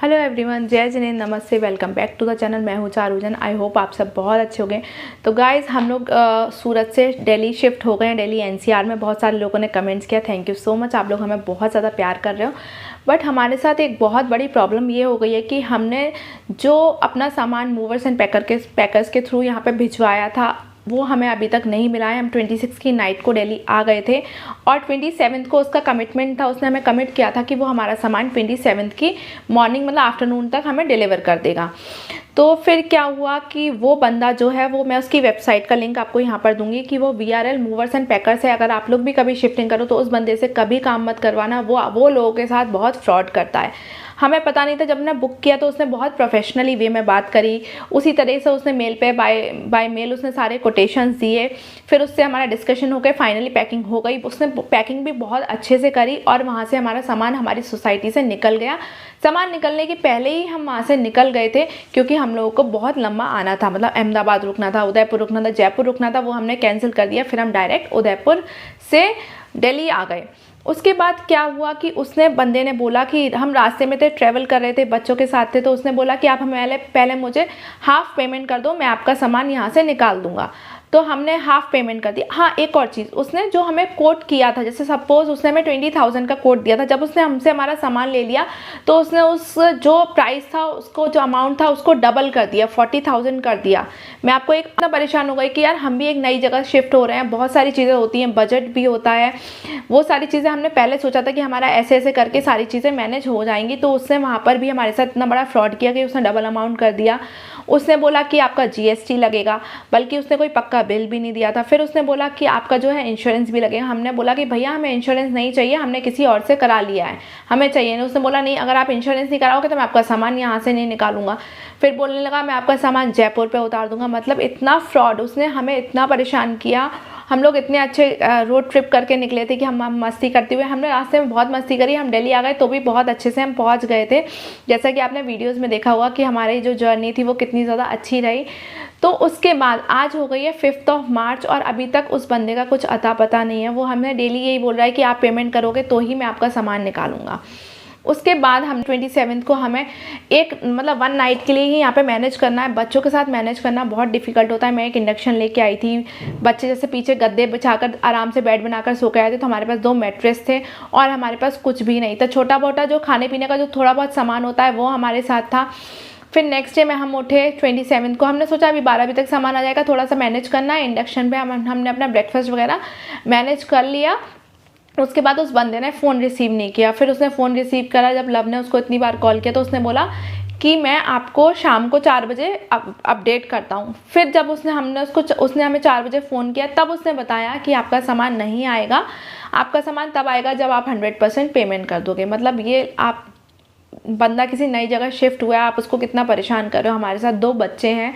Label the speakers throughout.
Speaker 1: Hello everyone, जय जिनेंद्र, नमस्ते, welcome back to the channel. मैं हूँ चारूजन। आई होप आप सब बहुत अच्छे हो गए। तो गाइज़, हम लोग सूरत से दिल्ली शिफ्ट हो गए हैं। दिल्ली एनसीआर में बहुत सारे लोगों ने कमेंट्स किया, थैंक यू सो मच। आप लोग हमें बहुत ज़्यादा प्यार कर रहे हो। बट हमारे साथ एक बहुत बड़ी प्रॉब्लम ये हो गई है कि हमने जो अपना सामान मूवर्स एंड पैकर्स के थ्रू यहाँ पे भिजवाया था वो हमें अभी तक नहीं मिला है। हम 26 की नाइट को दिल्ली आ गए थे और 27 को उसका कमिटमेंट था। उसने हमें कमिट किया था कि वो हमारा सामान 27 की मॉर्निंग मतलब आफ्टरनून तक हमें डिलीवर कर देगा। तो फिर क्या हुआ कि वो बंदा जो है, वो मैं उसकी वेबसाइट का लिंक आपको यहाँ पर दूंगी कि वो VRL मूवर्स एंड पैकर्स है। अगर आप लोग भी कभी शिफ्टिंग करो तो उस बंदे से कभी काम मत करवाना। वो लोगों के साथ बहुत फ्रॉड करता है। हमें पता नहीं था, जब हमने बुक किया तो उसने बहुत प्रोफेशनली वे में बात करी। उसी तरह से उसने मेल पे बाय मेल उसने सारे कोटेशंस दिए। फिर उससे हमारा डिस्कशन हो गया, फाइनली पैकिंग हो गई। उसने पैकिंग भी बहुत अच्छे से करी और वहाँ से हमारा सामान हमारी सोसाइटी से निकल गया। सामान निकलने के पहले ही हम वहाँ से निकल गए थे क्योंकि हम लोगों को बहुत लंबा आना था। मतलब अहमदाबाद रुकना था, उदयपुर रुकना था, जयपुर रुकना था। वो हमने कैंसिल कर दिया। फिर हम डायरेक्ट उदयपुर से दिल्ली आ गए। उसके बाद क्या हुआ कि बंदे ने बोला कि हम रास्ते में थे, ट्रैवल कर रहे थे, बच्चों के साथ थे। तो उसने बोला कि आप हमें पहले मुझे हाफ़ पेमेंट कर दो, मैं आपका सामान यहाँ से निकाल दूँगा। तो हमने हाफ़ पेमेंट कर दी। हाँ, एक और चीज़, उसने जो हमें कोट किया था, जैसे सपोज़ उसने हमें 20,000 का कोट दिया था। जब उसने हमसे हमारा सामान ले लिया तो उसने उस जो प्राइस था, उसको जो अमाउंट था उसको डबल कर दिया, 40,000 कर दिया। मैं आपको एक इतना परेशान हो गई कि यार हम भी एक नई जगह शिफ्ट हो रहे हैं, बहुत सारी चीज़ें होती हैं, बजट भी होता है। वो सारी चीज़ें हमने पहले सोचा था कि हमारा ऐसे ऐसे करके सारी चीज़ें मैनेज हो जाएंगी। तो उसने वहाँ पर भी हमारे साथ इतना बड़ा फ्रॉड किया कि उसने डबल अमाउंट कर दिया। उसने बोला कि आपका GST लगेगा, बल्कि उसने कोई पक्का बिल भी नहीं दिया था। फिर उसने बोला कि आपका जो है इंश्योरेंस भी लगेगा। हमने बोला कि भैया हमें इंश्योरेंस नहीं चाहिए, हमने किसी और से करा लिया है, हमें चाहिए नहीं। उसने बोला नहीं, अगर आप इंश्योरेंस नहीं कराओगे तो मैं आपका सामान यहाँ से नहीं निकालूंगा। फिर बोलने लगा मैं आपका सामान जयपुर पे उतार दूंगा। मतलब इतना फ्रॉड, उसने हमें इतना परेशान किया। हम लोग इतने अच्छे रोड ट्रिप करके निकले थे कि हम मस्ती करते हुए, हमने रास्ते में बहुत मस्ती करी। हम दिल्ली आ गए तो भी बहुत अच्छे से हम पहुंच गए थे। जैसा कि आपने वीडियोस में देखा होगा कि हमारी जो जर्नी थी वो कितनी ज़्यादा अच्छी रही। तो उसके बाद आज हो गई है 5 मार्च और अभी तक उस बंदे का कुछ अता पता नहीं है। वो हमें डेली यही बोल रहा है कि आप पेमेंट करोगे तो ही मैं आपका सामान निकालूंगा। उसके बाद हम 27 को हमें एक मतलब 1 नाइट के लिए ही यहाँ पे मैनेज करना है। बच्चों के साथ मैनेज करना बहुत डिफिकल्ट होता है। मैं एक इंडक्शन लेके आई थी। बच्चे जैसे पीछे गद्दे बिछाकर आराम से बेड बनाकर सो के आए थे। तो हमारे पास 2 मैट्रेस थे और हमारे पास कुछ भी नहीं था। छोटा मोटा जो खाने पीने का जो थोड़ा बहुत सामान होता है वो हमारे साथ था। फिर नेक्स्ट डे में हम उठे 27 को। हमने सोचा अभी 12 बजे तक सामान आ जाएगा, थोड़ा सा मैनेज करना है। इंडक्शन पे हमने अपना ब्रेकफास्ट वगैरह मैनेज कर लिया। उसके बाद उस बंदे ने फ़ोन रिसीव नहीं किया। फिर उसने फ़ोन रिसीव करा, जब लव ने उसको इतनी बार कॉल किया तो उसने बोला कि मैं आपको शाम को 4 बजे अपडेट करता हूँ। फिर जब उसने हमें 4 बजे फ़ोन किया तब उसने बताया कि आपका सामान नहीं आएगा, आपका सामान तब आएगा जब आप 100% पेमेंट कर दोगे। मतलब ये आप बंदा किसी नई जगह शिफ्ट हुआ है, आप उसको कितना परेशान कर रहे हो। हमारे साथ 2 बच्चे हैं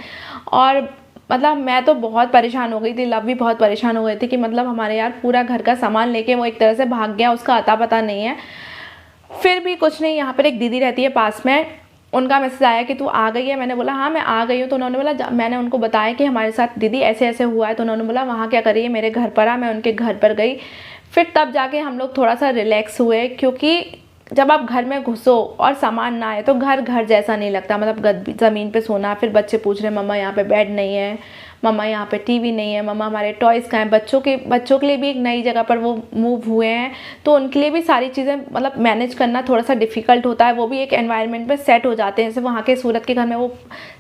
Speaker 1: और मतलब मैं तो बहुत परेशान हो गई थी, लव भी बहुत परेशान हो गए थे कि मतलब हमारे यार पूरा घर का सामान लेके वो एक तरह से भाग गया, उसका अता पता नहीं है। फिर भी कुछ नहीं, यहाँ पर एक दीदी रहती है पास में, उनका मैसेज आया कि तू आ गई है। मैंने बोला हाँ मैं आ गई हूँ। तो उन्होंने बोला, मैंने उनको बताया कि हमारे साथ दीदी ऐसे ऐसे हुआ है। तो उन्होंने बोला वहाँ क्या कर रही है, मेरे घर पर आ। मैं उनके घर पर गई। फिर तब जाके हम लोग थोड़ा सा रिलैक्स हुए, क्योंकि जब आप घर में घुसो और सामान ना आए तो घर जैसा नहीं लगता। मतलब ज़मीन पे सोना। फिर बच्चे पूछ रहे मम्मा यहाँ पे बेड नहीं है, मम्मा यहाँ पे टीवी नहीं है, मम्मा हमारे टॉयज़ कहाँ हैं। बच्चों के लिए भी एक नई जगह पर वो मूव हुए हैं, तो उनके लिए भी सारी चीज़ें मतलब मैनेज करना थोड़ा सा डिफ़िकल्ट होता है। वो भी एक एनवायरनमेंट में सेट हो जाते हैं। जैसे वहाँ के सूरत के घर में वो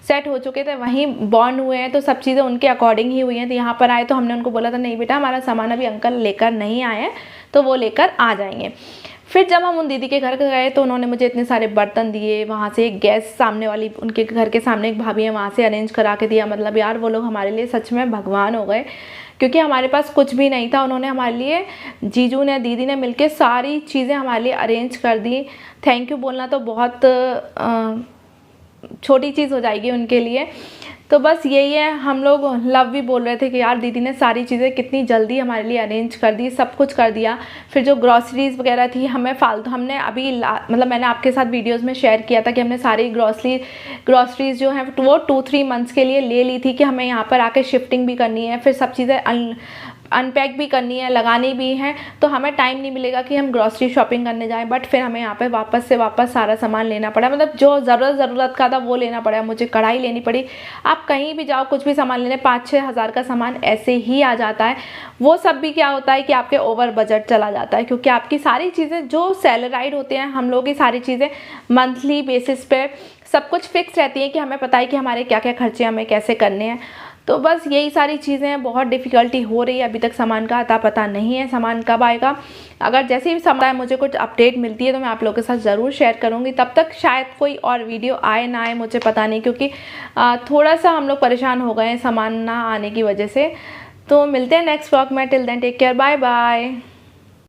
Speaker 1: सेट हो चुके थे, वहीं बॉर्न हुए हैं, तो सब चीज़ें उनके अकॉर्डिंग ही हुई हैं। तो यहाँ पर आए तो हमने उनको बोला था नहीं बेटा हमारा सामान अभी अंकल लेकर नहीं आए हैं, तो वो लेकर आ जाएंगे। फिर जब हम उन दीदी के घर गए तो उन्होंने मुझे इतने सारे बर्तन दिए। वहाँ से एक गैस सामने वाली, उनके घर के सामने एक भाभी है, वहाँ से अरेंज करा के दिया। मतलब यार वो लोग हमारे लिए सच में भगवान हो गए, क्योंकि हमारे पास कुछ भी नहीं था। उन्होंने हमारे लिए, जीजू ने दीदी ने मिलके सारी चीज़ें हमारे लिए अरेंज कर दी। थैंक यू बोलना तो बहुत छोटी चीज़ हो जाएगी उनके लिए। तो बस यही है। हम लोग, लव भी बोल रहे थे कि यार दीदी ने सारी चीज़ें कितनी जल्दी हमारे लिए अरेंज कर दी, सब कुछ कर दिया। फिर जो ग्रॉसरीज़ वगैरह थी हमने अभी मतलब मैंने आपके साथ वीडियोस में शेयर किया था कि हमने सारी ग्रॉसरीज़ जो हैं वो 2-3 मंथ्स के लिए ले ली थी कि हमें यहाँ पर आके शिफ्टिंग भी करनी है। फिर सब चीज़ें अनपैक भी करनी है, लगानी भी है, तो हमें टाइम नहीं मिलेगा कि हम ग्रॉसरी शॉपिंग करने जाएं। बट फिर हमें यहाँ पे वापस सारा सामान लेना पड़ा, मतलब जो ज़रूरत का था वो लेना पड़ा। मुझे कढ़ाई लेनी पड़ी। आप कहीं भी जाओ कुछ भी सामान लेने 5-6 हज़ार का सामान ऐसे ही आ जाता है। वो सब भी क्या होता है कि आपके ओवर बजट चला जाता है, क्योंकि आपकी सारी चीज़ें जो सैलराइड होते हैं हम लोग की सारी चीज़ें मंथली बेसिस पे सब कुछ फिक्स रहती है कि हमें पता है कि हमारे क्या क्या खर्चे हमें कैसे करने हैं। तो बस यही सारी चीज़ें हैं, बहुत डिफ़िकल्टी हो रही है। अभी तक सामान का अता पता नहीं है, सामान कब आएगा। अगर जैसे भी सामान मुझे कुछ अपडेट मिलती है तो मैं आप लोगों के साथ ज़रूर शेयर करूँगी। तब तक शायद कोई और वीडियो आए ना आए मुझे पता नहीं, क्योंकि थोड़ा सा हम लोग परेशान हो गए हैं सामान ना आने की वजह से। तो मिलते हैं नेक्स्ट व्लॉग में। Till then take care, bye bye.